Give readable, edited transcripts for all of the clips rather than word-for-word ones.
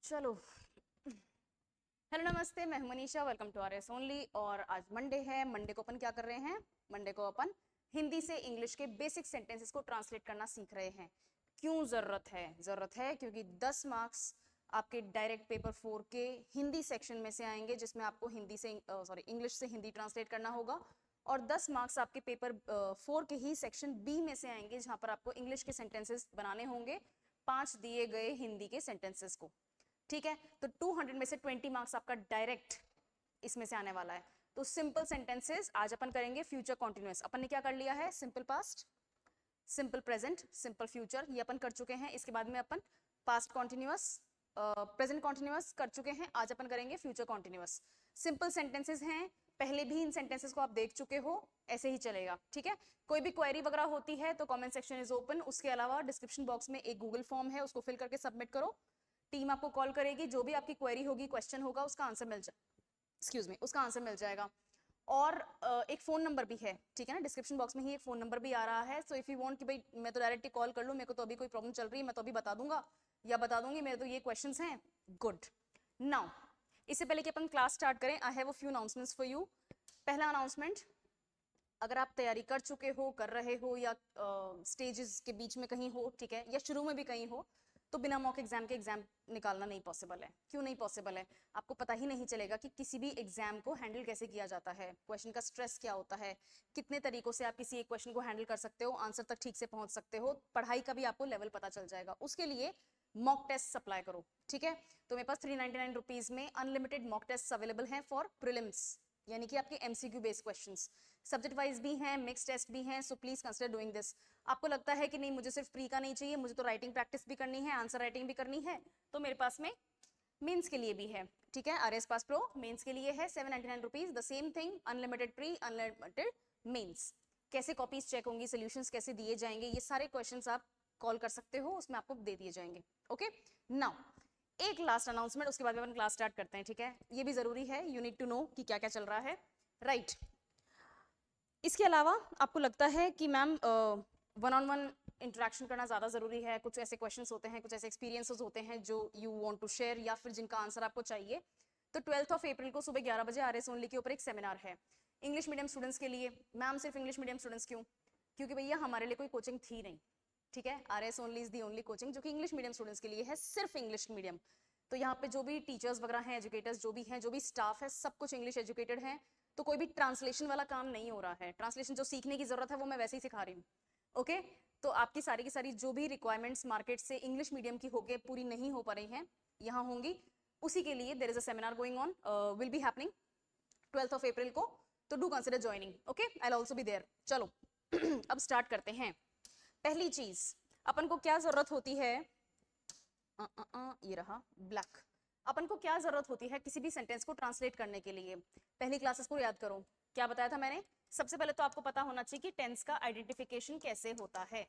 चलो, हेलो नमस्ते, मैं हूं Manisha. Welcome to RS only. और आज मंडे है। मंडे को अपन क्या कर रहे हैं? मंडे को अपन हिंदी से इंग्लिश के बेसिक सेंटेंसेस को ट्रांसलेट करना सीख रहे हैं। क्यों जरूरत है? जरूरत है क्योंकि 10 मार्क्स आपके डायरेक्ट पेपर 4 के हिंदी सेक्शन में से आएंगे, जिसमें आपको हिंदी से इंग्लिश से हिंदी ट्रांसलेट करना होगा। और 10 मार्क्स आपके पेपर 4 के ही सेक्शन बी में से आएंगे, जहां पर आपको इंग्लिश के सेंटेंसेस बनाने होंगे 5 दिए गए हिंदी के सेंटेंसेस को। ठीक है, तो 200 में से 20 मार्क्स आपका डायरेक्ट इसमें से आने वाला है। तो सिंपल सेंटेंसेस आज अपन करेंगे फ्यूचर कॉन्टिन्यूअस। अपन ने क्या कर लिया है? Simple past, simple present, simple future, ये अपन कर चुके हैं। इसके बाद में अपन पास्ट कॉन्टिन्यूअस, प्रेजेंट कॉन्टिन्यूअस कर चुके हैं। आज अपन करेंगे फ्यूचर कॉन्टिन्यूअस। सिंपल सेंटेंसेस हैं, पहले भी इन सेंटेंसेस को आप देख चुके हो, ऐसे ही चलेगा। ठीक है, कोई भी क्वेरी वगैरह होती है तो कमेंट सेक्शन इज ओपन। उसके अलावा डिस्क्रिप्शन बॉक्स में एक गूगल फॉर्म है, उसको फिल करके सबमिट करो। टीम आपको कॉल करेगी, जो भी आपकी क्वेरी होगी, क्वेश्चन होगा, उसका आंसर मिल जाए, उसका आंसर मिल जाएगा। और एक फोन नंबर भी है, ठीक है ना, डिस्क्रिप्शन बॉक्स में ही एक फोन नंबर भी आ रहा है। सो इफ यू वांट कि भाई मैं तो डायरेक्टली कॉल कर लूं, मेरे को तो अभी कोई प्रॉब्लम चल रही है, मैं तो अभी बता दूंगा या बता दूंगी, मेरे तो ये क्वेश्चंस हैं, गुड। नाउ इससे पहले कि अपन क्लास स्टार्ट करें, I have a few announcements for you. पहला अनाउंसमेंट, अगर आप तैयारी कर चुके हो, कर रहे हो, या स्टेजेस के बीच में कहीं हो, ठीक है, या शुरू में भी कहीं हो, तो बिना मॉक एग्जाम के एग्जाम निकालना नहीं पॉसिबल है। क्यों नहीं पॉसिबल है? आपको पता ही नहीं चलेगा कि किसी भी एग्जाम को हैंडल कैसे किया जाता है, क्वेश्चन का स्ट्रेस क्या होता है, कितने तरीकों से आप किसी एक क्वेश्चन को हैंडल कर सकते हो, आंसर तक ठीक से पहुंच सकते हो, पढ़ाई का भी आपको लेवल पता चल जाएगा। उसके लिए मॉक टेस्ट सप्लाई करो, ठीक है। तो मेरे पास 399 रुपीज में अनलिमिटेड मॉक टेस्ट अवेलेबल हैं फॉर प्रीलिम्स, यानी कि आपके MCQ based questions. Subject wise भी हैं, मिक्स टेस्ट भी हैं, so please consider doing this. आपको लगता है कि नहीं मुझे सिर्फ प्री का नहीं चाहिए, मुझे तो राइटिंग प्रैक्टिस भी करनी है, आंसर राइटिंग भी करनी है, तो मेरे पास में मेंस के लिए भी है, ठीक है। आरएस पास प्रो मेंस के लिए है 799 rupees, the same thing, unlimited pre, unlimited mains. कैसे कॉपीज चेक होंगी, सोल्यूशंस कैसे दिए जाएंगे, ये सारे क्वेश्चंस आप कॉल कर सकते हो, उसमें आपको दे दिए जाएंगे। ओके, नाउ एक लास्ट अनाउंसमेंट, उसके बाद में अपन क्लास स्टार्ट करते हैं, ठीक है। ये भी जरूरी है, यू नीड टू नो कि क्या क्या चल रहा है, राइट। इसके अलावा आपको लगता है कि ma'am one on one interaction करना ज़्यादा ज़रूरी है, कुछ ऐसे क्वेश्चंस होते हैं, कुछ ऐसे एक्सपीरियंसेस होते हैं जो यू वांट टू शेयर, या फिर जिनका आंसर आपको चाहिए, तो 12 अप्रैल को सुबह 11 बजे आरएस ओनली के ऊपर एक सेमिनार है इंग्लिश मीडियम स्टूडेंट्स के लिए। मैम सिर्फ इंग्लिश मीडियम स्टूडेंट्स क्यों? क्योंकि भैया हमारे लिए कोई कोचिंग थी नहीं, ठीक है। RS only is the only coaching जो कि इंग्लिश मीडियम स्टूडेंट्स के लिए है, सिर्फ इंग्लिश मीडियम। तो यहाँ पे जो भी टीचर्स वगैरह हैं, एजुकेटर्स जो भी हैं, जो भी स्टाफ है, सब कुछ इंग्लिश एजुकेटेड है। तो कोई भी ट्रांसलेशन वाला काम नहीं हो रहा है। ट्रांसलेशन जो सीखने की जरूरत है वो मैं वैसे ही सिखा रही हूँ, ओके। तो आपकी सारी की सारी जो भी रिक्वायरमेंट्स मार्केट से इंग्लिश मीडियम की होके पूरी नहीं हो पा रही हैं, यहाँ होंगी। उसी के लिए there is a seminar going on, will be happening 12 April को, तो do consider joining, okay, I will also be there. चलो अब स्टार्ट करते हैं। पहली चीज अपन को क्या जरूरत होती है, ये रहा ब्लैक। अपन को क्या जरूरत होती है किसी भी सेंटेंस को ट्रांसलेट करने के लिए? पहली क्लासेस को याद करो, क्या बताया था मैंने? सबसे पहले तो आपको पता होना चाहिए कि टेंस का आइडेंटिफिकेशन कैसे होता है।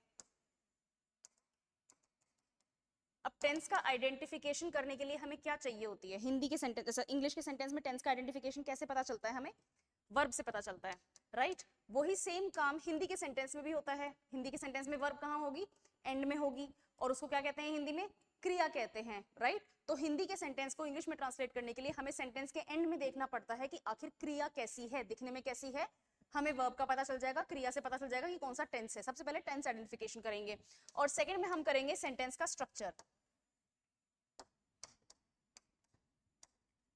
अब टेंस का आइडेंटिफिकेशन करने के लिए हमें क्या चाहिए होती है? हिंदी के सेंटेंस, इंग्लिश के सेंटेंस में टेंस का आइडेंटिफिकेशन कैसे पता चलता है? हमें वर्ब से पता चलता है, राइट। वही सेम काम हिंदी के सेंटेंस में भी होता है। हिंदी के सेंटेंस में वर्ब कहाँ होगी? एंड में होगी, और उसको क्या कहते हैं हिंदी में? क्रिया कहते हैं, राइट। तो हिंदी के सेंटेंस को इंग्लिश में ट्रांसलेट करने के लिए हमें सेंटेंस के एंड में देखना पड़ता है कि आखिर क्रिया कैसी है, दिखने में कैसी है। हमें वर्ब का पता चल जाएगा, क्रिया से पता चल जाएगा कि कौन सा टेंस है। सबसे पहले टेंस आइडेंटिफिकेशन करेंगे, और सेकंड में हम करेंगे सेंटेंस का स्ट्रक्चर।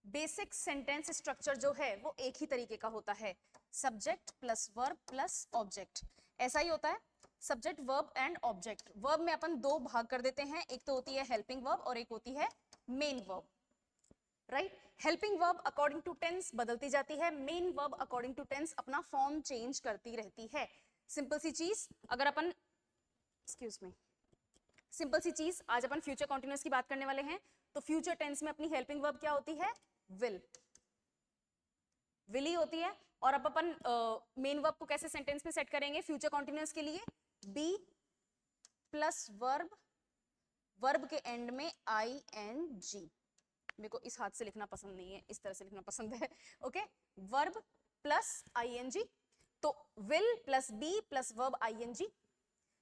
बेसिक सेंटेंस स्ट्रक्चर जो है वो एक ही तरीके का होता है, subject plus verb plus object, ऐसा ही होता है। Subject verb and object. Verb में अपन दो भाग कर देते हैं, एक तो होती है हेल्पिंग वर्ब और एक होती है main verb, right. Helping verb according to tense बदलती जाती है, main verb according to tense अपना फॉर्म चेंज करती रहती है। सिंपल सी चीज, अगर अपन, एक्सक्यूज मी, सिंपल सी चीज, आज अपन फ्यूचर कॉन्टिन्यूअस की बात करने वाले हैं। तो फ्यूचर टेंस में अपनी हेल्पिंग वर्ब क्या होती है? विल, विल ही होती है। और अब अपन मेन वर्ब को कैसे सेंटेंस में सेट करेंगे फ्यूचर कॉन्टिन्यूअस के लिए? बी प्लस वर्ब, वर्ब के एंड में आई एन जी। मेरे को इस हाथ से लिखना पसंद नहीं है, इस तरह से लिखना पसंद है, okay. Verb plus I N G, तो will plus be plus verb I N G.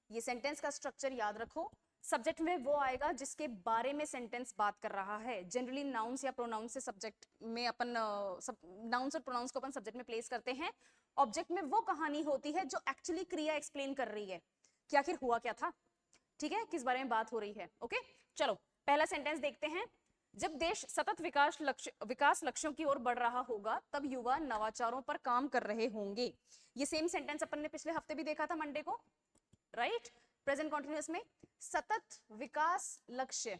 ये सेंटेंस का स्ट्रक्चर याद रखो। सब्जेक्ट में वो आएगा जिसके बारे में सेंटेंस बात कर रहा है। जनरली नाउन्स या प्रोनाउंस से सब्जेक्ट में अपन नाउन्स और प्रोनाउंस को अपन सब्जेक्ट में प्लेस करते हैं। ऑब्जेक्ट में वो कहानी होती है जो एक्चुअली क्रिया एक्सप्लेन कर रही है कि आखिर हुआ क्या था, ठीक है, किस बारे में बात हो रही है। ओके, चलो पहला सेंटेंस देखते हैं। जब देश सतत विकास लक्ष्यों की ओर बढ़ रहा होगा तब युवा नवाचारों पर काम कर रहे होंगे। ये सेम सेंटेंस अपन ने पिछले हफ्ते भी देखा था मंडे को, राइट। प्रेजेंट कॉन्टिन्यूअस में सतत विकास लक्ष्य,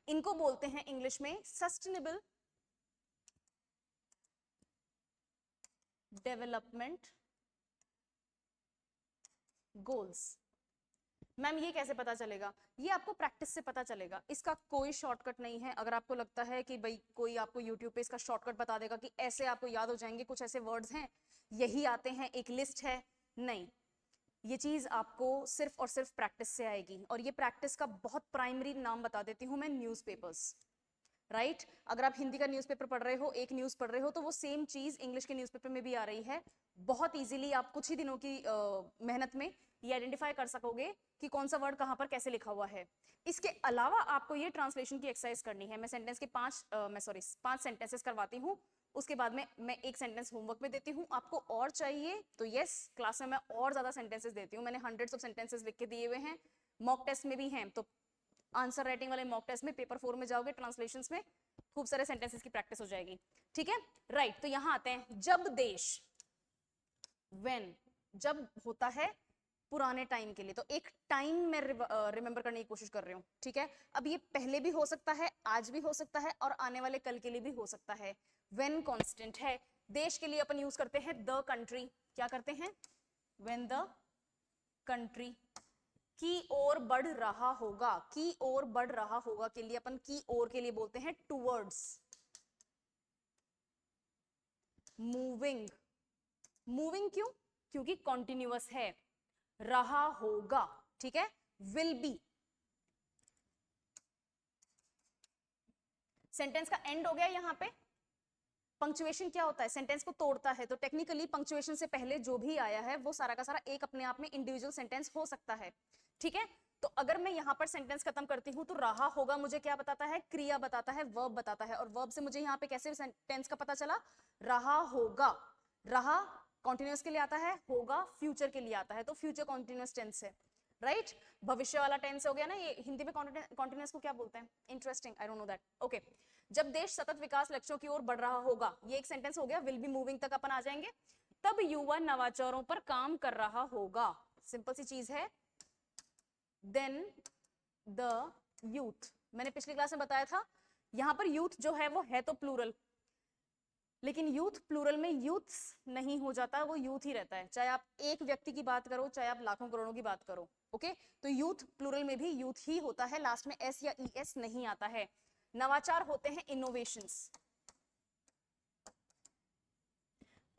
इनको बोलते हैं इंग्लिश में सस्टेनेबल डेवलपमेंट गोल्स। मैम ये कैसे पता चलेगा? ये आपको प्रैक्टिस से पता चलेगा, इसका कोई शॉर्टकट नहीं है। अगर आपको लगता है कि भाई कोई आपको यूट्यूब पे इसका शॉर्टकट बता देगा कि ऐसे आपको याद हो जाएंगे, कुछ ऐसे वर्ड्स हैं यही आते हैं, एक लिस्ट है, नहीं, ये चीज आपको सिर्फ और सिर्फ प्रैक्टिस से आएगी। और ये प्रैक्टिस का बहुत प्राइमरी नाम बता देती हूँ मैं, न्यूज़पेपर्स, राइट। अगर आप हिंदी का न्यूज़पेपर पढ़ रहे हो, एक न्यूज़ पढ़ रहे हो, तो वो सेम चीज इंग्लिश के न्यूज़पेपर में भी आ रही है। बहुत इजीली आप कुछ ही दिनों की मेहनत में ये आइडेंटिफाई कर सकोगे कि कौन सा वर्ड कहाँ पर कैसे लिखा हुआ है। इसके अलावा आपको ये ट्रांसलेशन की एक्सरसाइज करनी है। मैं सेंटेंस के पांच सेंटेंसेस करवाती हूँ, उसके बाद में मैं एक सेंटेंस होमवर्क में देती हूँ। आपको और चाहिए तो यस, क्लास में मैं और ज्यादा सेंटेंसेस देती हूँ। मैंने हंड्रेड्स ऑफ सेंटेंसेस लिख के दिए हुए हैं, मॉक टेस्ट में भी हैं, तो आंसर राइटिंग वाले मॉक टेस्ट में पेपर 4 में जाओगे, ट्रांसलेशंस में खूब सारे सेंटेंसेस की प्रैक्टिस हो जाएगी, ठीक है, राइट। तो यहां आते हैं, जब देश, व्हेन, जब होता है पुराने टाइम के लिए, तो एक टाइम में रिमेंबर करने की कोशिश कर रही हूँ, ठीक है। अब ये पहले भी हो सकता है, आज भी हो सकता है, और आने वाले कल के लिए भी हो सकता है। व्हेन कांस्टेंट है। देश के लिए अपन यूज करते हैं द कंट्री। क्या करते हैं? व्हेन द कंट्री की ओर बढ़ रहा होगा, की ओर बढ़ रहा होगा के लिए अपन की ओर के लिए बोलते हैं टूवर्ड्स। मूविंग, मूविंग क्यों? क्योंकि कॉन्टिन्यूअस है, रहा होगा, ठीक है। विल बी, सेंटेंस का एंड हो गया। यहां पे पंक्चुएशन क्या होता है? सेंटेंस को तोड़ता है, तो टेक्निकली पंक्चुएशन से पहले जो भी आया है वो सारा का सारा एक अपने आप में इंडिविजुअल सेंटेंस हो सकता है, ठीक है। तो अगर मैं यहां पर सेंटेंस खत्म करती हूं तो रहा होगा मुझे क्या बताता है? क्रिया बताता है, वर्ब बताता है। और वर्ब से मुझे यहां पे कैसे सेंटेंस का पता चला? रहा होगा। रहा कॉन्टिन्यूअस के लिए आता है, होगा फ्यूचर के लिए आता है, तो फ्यूचर कॉन्टिन्यूअस टेंस है, राइट। भविष्य वाला टेंस हो गया ना ये। हिंदी में कॉन्टिन्यूअस को क्या बोलते हैं? Interesting, I don't know that, okay. जब देश सतत विकास लक्ष्यों की ओर बढ़ रहा होगा, ये एक सेंटेंस हो गया। विल बी मूविंग तक अपन आ जाएंगे। तब युवा नवाचारों पर काम कर रहा होगा, सिंपल सी चीज है। देन द यूथ, मैंने पिछली क्लास में बताया था, यहां पर यूथ जो है वो है तो प्लूरल, लेकिन यूथ प्लूरल में यूथ्स नहीं हो जाता, वो यूथ ही रहता है। चाहे आप एक व्यक्ति की बात करो, चाहे आप लाखों करोड़ों की बात करो, ओके। तो यूथ प्लूरल में भी यूथ ही होता है, लास्ट में एस या ई एस नहीं आता है। नवाचार होते हैं इनोवेशंस।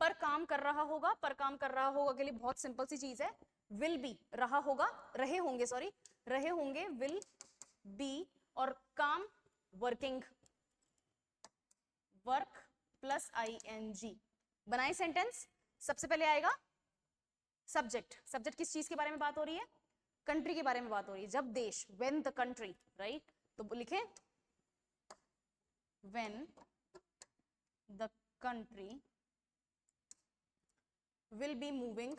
पर काम कर रहा होगा, पर काम कर रहा होगा के लिए बहुत सिंपल सी चीज है, विल बी, रहा होगा, रहे होंगे, सॉरी, रहे होंगे, विल बी, और काम वर्किंग, वर्क प्लस ING। बनाए सेंटेंस। सबसे पहले आएगा सब्जेक्ट। सब्जेक्ट किस चीज के बारे में बात हो रही है? कंट्री के बारे में बात हो रही है। जब देश, व्हेन द कंट्री, राइट। तो लिखें when the country will be moving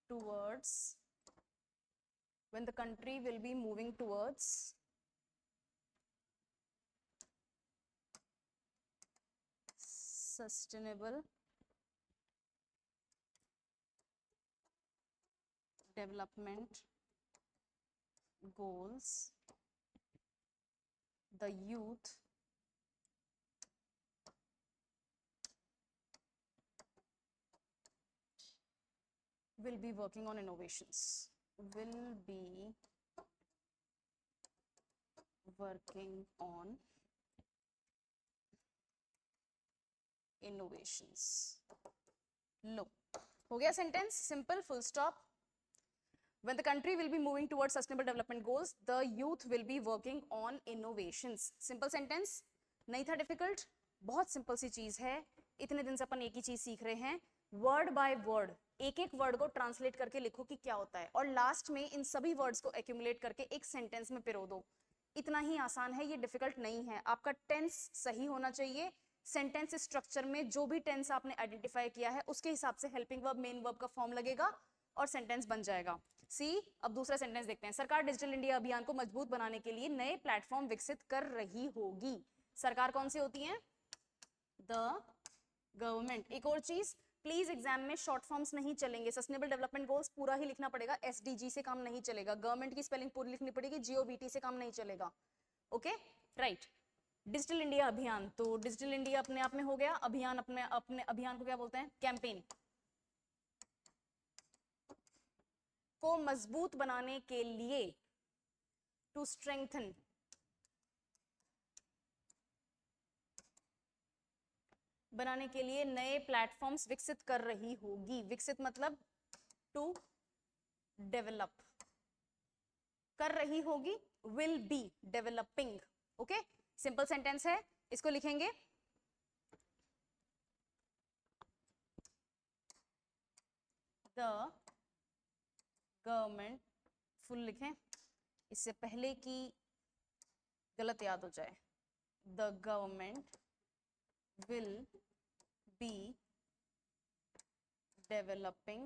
towards, when the country will be moving towards sustainable development goals, the youth will be working on innovations, will be working on innovations। लो, हो गया sentence, simple, full stop. When the country will be moving towards sustainable development goals, the youth will be working on innovations। Simple sentence, नहीं था difficult, बहुत simple सी चीज है। इतने दिन से अपन एक ही चीज सीख रहे हैं, वर्ड बाय वर्ड एक एक वर्ड को ट्रांसलेट करके लिखो कि क्या होता है, और लास्ट में इन सभी वर्ड्स को एक्यूमुलेट करके एक सेंटेंस में पिरो दो। इतना ही आसान है, ये डिफिकल्ट नहीं है। आपका टेंस सही होना चाहिए। सेंटेंस स्ट्रक्चर में जो भी टेंस आपने आइडेंटिफाई किया है उसके हिसाब से हेल्पिंग वर्ब मेन वर्ब का फॉर्म लगेगा और सेंटेंस बन जाएगा। सी, अब दूसरा सेंटेंस देखते हैं। सरकार डिजिटल इंडिया अभियान को मजबूत बनाने के लिए नए प्लेटफॉर्म विकसित कर रही होगी। सरकार कौन सी होती है? The government. एक और चीज, प्लीज एग्जाम में शॉर्ट फॉर्म्स नहीं चलेंगे। सस्टेनेबल डेवलपमेंट गोल्स पूरा ही लिखना पड़ेगा, एसडीजी से काम नहीं चलेगा। गवर्नमेंट की स्पेलिंग पूरी लिखनी पड़ेगी, जीओबीटी से काम नहीं चलेगा। Okay, right. डिजिटल इंडिया अभियान, तो डिजिटल इंडिया अपने आप में हो गया, अभियान अपने अपने अभियान को क्या बोलते हैं? कैंपेन। को मजबूत बनाने के लिए, टू स्ट्रेंथन, बनाने के लिए नए प्लेटफॉर्म्स विकसित कर रही होगी। विकसित मतलब टू डेवलप, कर रही होगी, will be developing. Okay, simple sentence है, इसको लिखेंगे। द गवर्नमेंट, फुल लिखें, इससे पहले कि गलत याद हो जाए। The government will be developing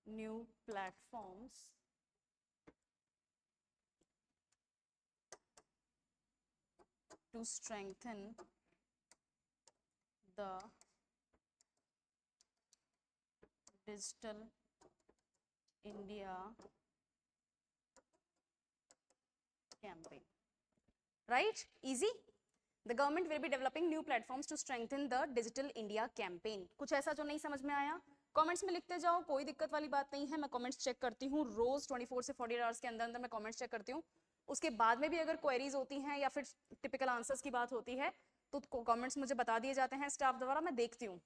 new platforms to strengthen the digital India campaign. Right? Easy? The government will be developing new platforms to strengthen the Digital India campaign. कुछ ऐसा जो नहीं समझ में आया कमेंट्स में लिखते जाओ, कोई दिक्कत वाली बात नहीं है। मैं कमेंट्स चेक करती हूँ रोज 24 से 48 आवर्स के अंदर अंदर मैं कमेंट्स चेक करती हूँ। उसके बाद में भी अगर क्वेरीज होती हैं या फिर टिपिकल आंसर्स की बात होती है तो कमेंट्स मुझे बता दिए जाते हैं स्टाफ द्वारा, मैं देखती हूँ।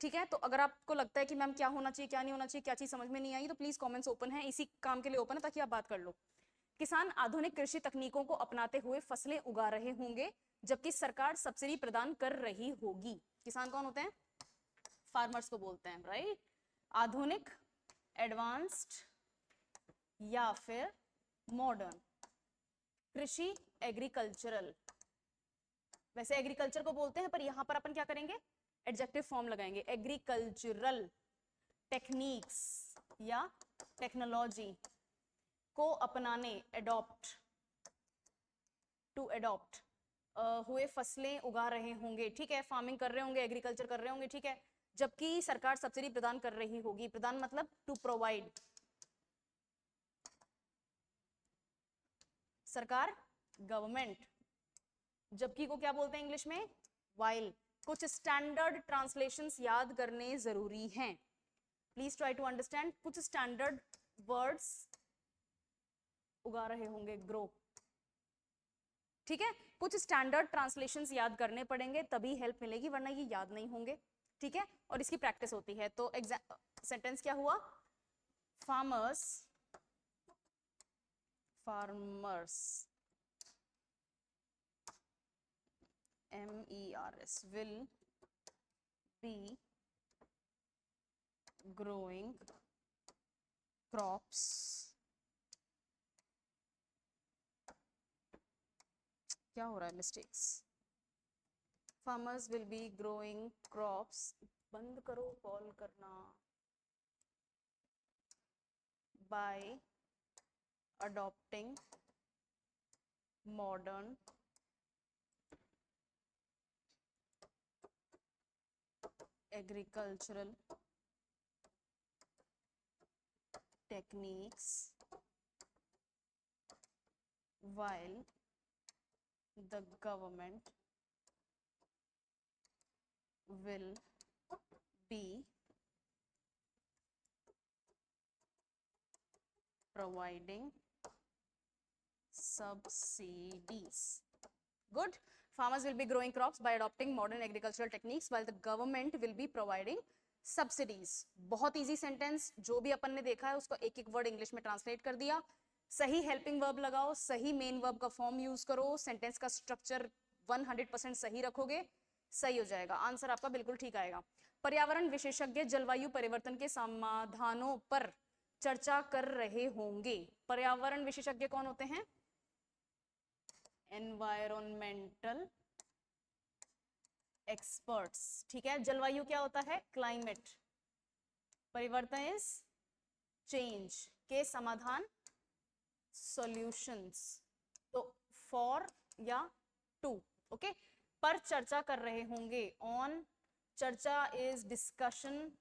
ठीक है, तो अगर आपको लगता है कि मैम क्या होना चाहिए क्या नहीं होना चाहिए, क्या चीज समझ में नहीं आई, तो प्लीज कमेंट्स ओपन है, इसी काम के लिए ओपन है ताकि आप बात कर लो। किसान आधुनिक कृषि तकनीकों को अपनाते हुए फसलें उगा रहे होंगे जबकि सरकार सब्सिडी प्रदान कर रही होगी। किसान कौन होते हैं? फार्मर्स को बोलते हैं, राइट। आधुनिक, एडवांस्ड या फिर मॉडर्न कृषि, एग्रीकल्चरल। वैसे एग्रीकल्चर को बोलते हैं पर यहां पर अपन क्या करेंगे? एडजेक्टिव फॉर्म लगाएंगे। एग्रीकल्चरल टेक्निक्स या टेक्नोलॉजी को अपनाने, एडॉप्ट, टू एडॉप्ट, हुए फसलें उगा रहे होंगे। ठीक है, फार्मिंग कर रहे होंगे, एग्रीकल्चर कर रहे होंगे। ठीक है, जबकि सरकार सब्सिडी प्रदान कर रही होगी। प्रदान मतलब टू प्रोवाइड। सरकार, गवर्नमेंट। जबकि को क्या बोलते हैं इंग्लिश में? वाइल। कुछ स्टैंडर्ड ट्रांसलेशंस याद करने जरूरी हैं, प्लीज ट्राई टू अंडरस्टैंड। कुछ स्टैंडर्ड वर्ड्स उगा रहे होंगे, ग्रो। ठीक है, कुछ स्टैंडर्ड ट्रांसलेशंस याद करने पड़ेंगे तभी हेल्प मिलेगी, वरना ये याद नहीं होंगे। ठीक है, और इसकी प्रैक्टिस होती है। तो सेंटेंस क्या हुआ? Farmers, farmers, MERS will be growing crops, क्या हो रहा है? Mistakes. Farmers will be growing crops, बंद करो कॉल करना, bye adopting modern agricultural techniques while the government will be providing subsidies. Good. Farmers will be growing crops by adopting modern agricultural techniques while the government will be providing subsidies. बहुत easy sentence, जो भी अपन ने देखा है उसको एक एक word English में ट्रांसलेट कर दिया। सही हेल्पिंग वर्ब लगाओ, सही मेन वर्ब का फॉर्म यूज करो, सेंटेंस का स्ट्रक्चर 100% सही रखोगे, सही हो जाएगा, आंसर आपका बिल्कुल ठीक आएगा। पर्यावरण विशेषज्ञ जलवायु परिवर्तन के समाधानों पर चर्चा कर रहे होंगे। पर्यावरण विशेषज्ञ कौन होते हैं? एनवायरमेंटल एक्सपर्ट्स, ठीक है। जलवायु क्या होता है? क्लाइमेट, परिवर्तन इज चेंज, के समाधान सॉल्यूशंस, तो फॉर या टू, ओके। पर चर्चा कर रहे होंगे, ऑन, चर्चा इज डिस्कशन,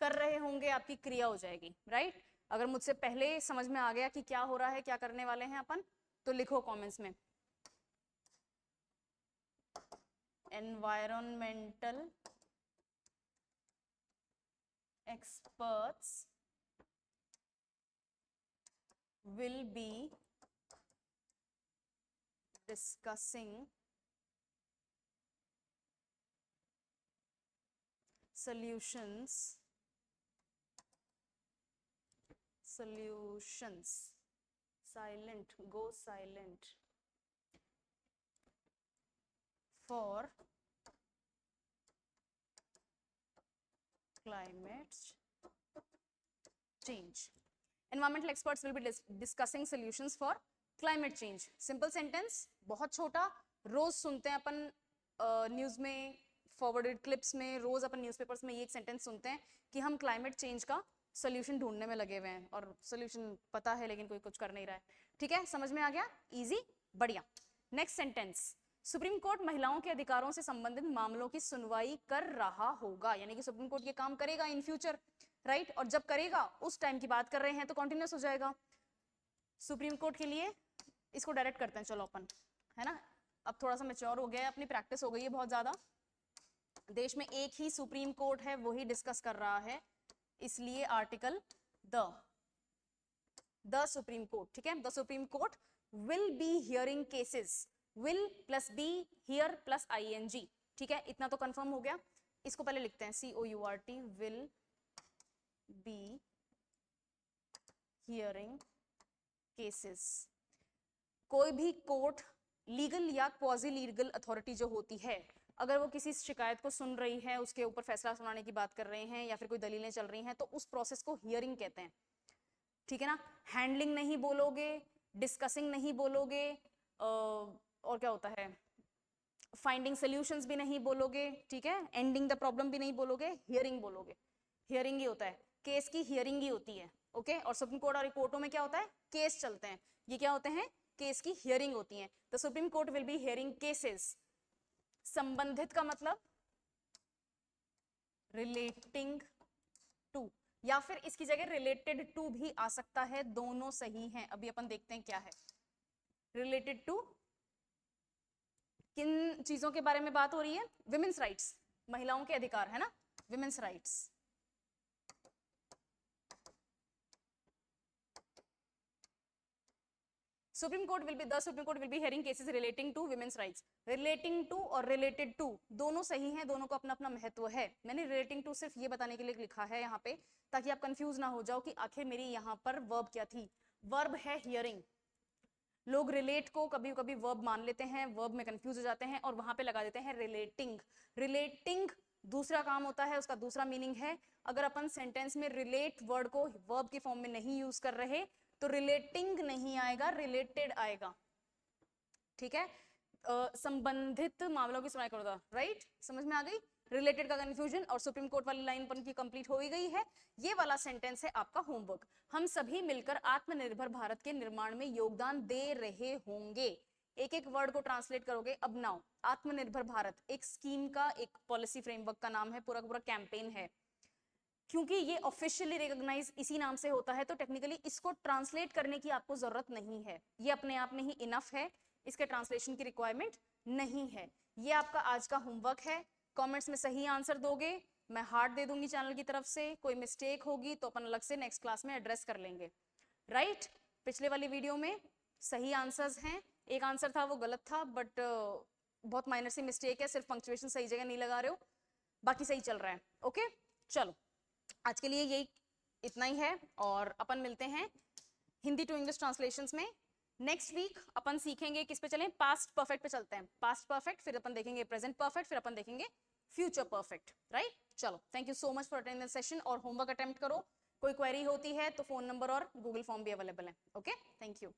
कर रहे होंगे आपकी क्रिया हो जाएगी, राइट। अगर मुझसे पहले समझ में आ गया कि क्या हो रहा है, क्या करने वाले हैं अपन, तो लिखो कमेंट्स में। Environmental experts will be discussing solutions silent, go silent, for climate change. Environmental experts will be discussing solutions for climate change. Simple sentence, बहुत छोटा, रोज सुनते हैं अपन न्यूज में, फॉरवर्डेड क्लिप्स में, रोज अपन न्यूज़पेपर्स में ये एक सेंटेंस सुनते हैं कि हम क्लाइमेट चेंज का सोल्यूशन ढूंढने में लगे हुए हैं, और सोल्यूशन पता है लेकिन कोई कुछ कर नहीं रहा है, ठीक है। समझ में आ गया? इजी, बढ़िया। नेक्स्ट सेंटेंस, सुप्रीम कोर्ट महिलाओं के अधिकारों से संबंधित मामलों की सुनवाई कर रहा होगा, यानी कि सुप्रीम कोर्ट ये काम करेगा इन फ्यूचर, राइट। और जब करेगा उस टाइम की बात कर रहे हैं तो कॉन्टिन्यूस हो जाएगा। सुप्रीम कोर्ट के लिए इसको डायरेक्ट करते हैं, चलो अपन, है ना। अब थोड़ा सा मैच्योर हो गया है, अपनी प्रैक्टिस हो गई है बहुत ज्यादा, देश में एक ही सुप्रीम कोर्ट है, वही डिस्कस कर रहा है, इसलिए आर्टिकल द सुप्रीम कोर्ट, ठीक है। The Supreme Court will be hearing cases, will plus be, hear plus ING, ठीक है। इतना तो कंफर्म हो गया। इसको पहले लिखते हैं, COURT, will be hearing cases. कोई भी कोर्ट, लीगल या क्वाजी लीगल अथॉरिटी जो होती है, अगर वो किसी शिकायत को सुन रही है, उसके ऊपर फैसला सुनाने की बात कर रहे हैं, या फिर कोई दलीलें चल रही हैं, तो उस प्रोसेस को हियरिंग कहते हैं, ठीक है ना। हैंडलिंग नहीं बोलोगे, डिस्कसिंग नहीं बोलोगे, और क्या होता है, फाइंडिंग सॉल्यूशंस भी नहीं बोलोगे, ठीक है, एंडिंग द प्रॉब्लम भी नहीं बोलोगे, हियरिंग बोलोगे। हियरिंग ही होता है, केस की हियरिंग ही होती है, ओके। और सुप्रीम कोर्ट और कोर्टों में क्या होता है? केस चलते हैं, ये क्या होते हैं? केस की हियरिंग होती है। The Supreme Court will be hearing cases. संबंधित का मतलब रिलेटिंग टू, या फिर इसकी जगह रिलेटेड टू भी आ सकता है, दोनों सही हैं। अभी अपन देखते हैं क्या है रिलेटेड टू। किन चीजों के बारे में बात हो रही है? विमेन्स राइट्स, महिलाओं के अधिकार, है ना, women's rights. Supreme Court will be, the Supreme Court will be hearing cases relating to women's rights. Relating to और रिलेटेड टू दोनों सही हैं, दोनों को अपना अपना महत्व है। मैंने रिलेटिंग टू सिर्फ ये बताने के लिए लिखा है यहाँ पे, ताकि आप कंफ्यूज ना हो जाओ कि आखिर मेरी यहाँ पर वर्ब क्या थी। वर्ब है हियरिंग। लोग रिलेट को कभी कभी वर्ब मान लेते हैं, वर्ब में कंफ्यूज हो जाते हैं और वहां पे लगा देते हैं रिलेटिंग। रिलेटिंग दूसरा काम होता है, उसका दूसरा मीनिंग है। अगर अपन सेंटेंस में रिलेट वर्ड को वर्ब की फॉर्म में नहीं यूज कर रहे तो रिलेटिंग नहीं आएगा, रिलेटेड आएगा, ठीक है। संबंधित मामलों की सुनवाई करो, राइट, समझ में आ गई। रिलेटेड का कंफ्यूजन और सुप्रीम कोर्ट वाली लाइन पर की कंप्लीट हो गई है। ये वाला सेंटेंस है आपका होमवर्क। हम सभी मिलकर आत्मनिर्भर भारत के निर्माण में योगदान दे रहे होंगे। एक एक वर्ड को ट्रांसलेट करोगे। अब नाउ, आत्मनिर्भर भारत एक स्कीम का, एक पॉलिसी फ्रेमवर्क का नाम है, पूरा पूरा कैंपेन है। क्योंकि ये ऑफिशियली रिकॉग्नाइज इसी नाम से होता है, तो टेक्निकली इसको ट्रांसलेट करने की आपको जरूरत नहीं है, ये अपने आप में ही इनफ है, इसके ट्रांसलेशन की रिक्वायरमेंट नहीं है। ये आपका आज का होमवर्क है। कमेंट्स में सही आंसर दोगे, मैं हार्ट दे दूंगी चैनल की तरफ से। कोई मिस्टेक होगी तो अपन अलग से नेक्स्ट क्लास में एड्रेस कर लेंगे, राइट। पिछले वाली वीडियो में सही आंसर्स हैं, एक आंसर था वो गलत था, बट बहुत माइनर सी मिस्टेक है, सिर्फ पंक्चुएशन सही जगह नहीं लगा रहे हो, बाकी सही चल रहा है, ओके। चलो आज के लिए यही इतना ही है, और अपन मिलते हैं हिंदी टू इंग्लिश ट्रांसलेशंस में नेक्स्ट वीक अपन सीखेंगे किस पे चलें, पास्ट परफेक्ट पे चलते हैं, पास्ट परफेक्ट, फिर अपन देखेंगे प्रेजेंट परफेक्ट, फिर अपन देखेंगे फ्यूचर परफेक्ट, राइट। चलो, thank you so much for attending this session, और होमवर्क अटेम्प्ट करो, कोई क्वेरी होती है तो फोन नंबर और गूगल फॉर्म भी अवेलेबल है। Okay, thank you.